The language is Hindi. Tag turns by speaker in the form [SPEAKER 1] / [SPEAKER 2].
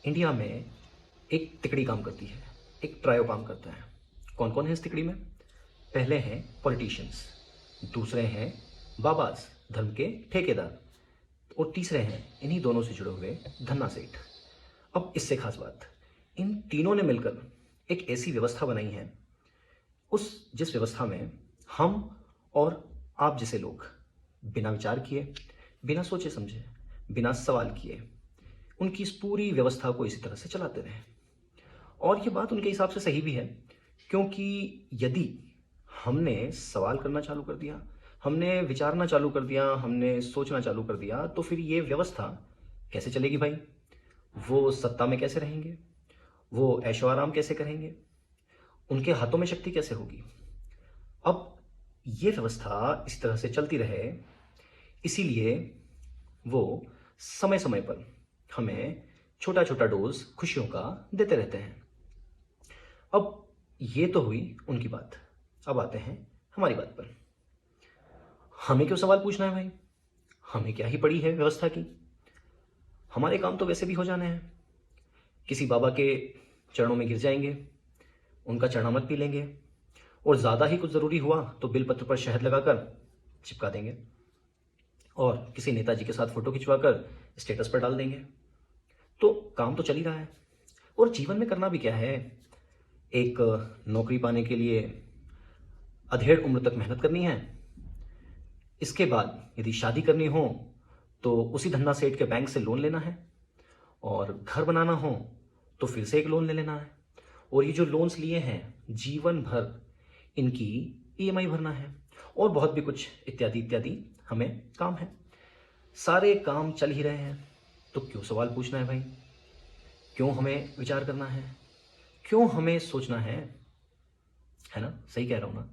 [SPEAKER 1] इंडिया में एक तिकड़ी काम करती है, एक ट्रायो काम करता है। कौन कौन है इस तिकड़ी में? पहले हैं पॉलिटिशियंस, दूसरे हैं बाबाज, धर्म के ठेकेदार, और तीसरे हैं इन्हीं दोनों से जुड़े हुए धन्ना सेठ। अब इससे खास बात, इन तीनों ने मिलकर एक ऐसी व्यवस्था बनाई है, जिस व्यवस्था में हम और आप जैसे लोग बिना विचार किए, बिना सोचे समझे, बिना सवाल किए उनकी इस पूरी व्यवस्था को इसी तरह से चलाते रहे। और ये बात उनके हिसाब से सही भी है, क्योंकि यदि हमने सवाल करना चालू कर दिया, हमने विचारना चालू कर दिया, हमने सोचना चालू कर दिया, तो फिर ये व्यवस्था कैसे चलेगी भाई? वो सत्ता में कैसे रहेंगे? वो ऐशो आराम कैसे करेंगे? उनके हाथों में शक्ति कैसे होगी? अब ये व्यवस्था इस तरह से चलती रहे, इसीलिए वो समय समय पर हमें छोटा छोटा डोज खुशियों का देते रहते हैं। अब ये तो हुई उनकी बात, अब आते हैं हमारी बात पर। हमें क्यों सवाल पूछना है भाई? हमें क्या ही पड़ी है व्यवस्था की? हमारे काम तो वैसे भी हो जाने हैं। किसी बाबा के चरणों में गिर जाएंगे, उनका चरणामृत पी लेंगे, और ज़्यादा ही कुछ ज़रूरी हुआ तो बिलपत्र पर शहद लगाकर चिपका देंगे, और किसी नेताजी के साथ फोटो खिंचवाकर स्टेटस पर डाल देंगे। तो काम तो चल ही रहा है। और जीवन में करना भी क्या है? एक नौकरी पाने के लिए अधेड़ उम्र तक मेहनत करनी है। इसके बाद यदि शादी करनी हो तो उसी धन्ना सेठ के बैंक से लोन लेना है, और घर बनाना हो तो फिर से एक लोन ले लेना है, और ये जो लोन्स लिए हैं जीवन भर इनकी ईएमआई भरना है, और बहुत भी कुछ इत्यादि इत्यादि हमें काम है। सारे काम चल ही रहे हैं, तो क्यों सवाल पूछना है भाई? क्यों हमें विचार करना है? क्यों हमें सोचना है ना? सही कह रहा हूँ ना?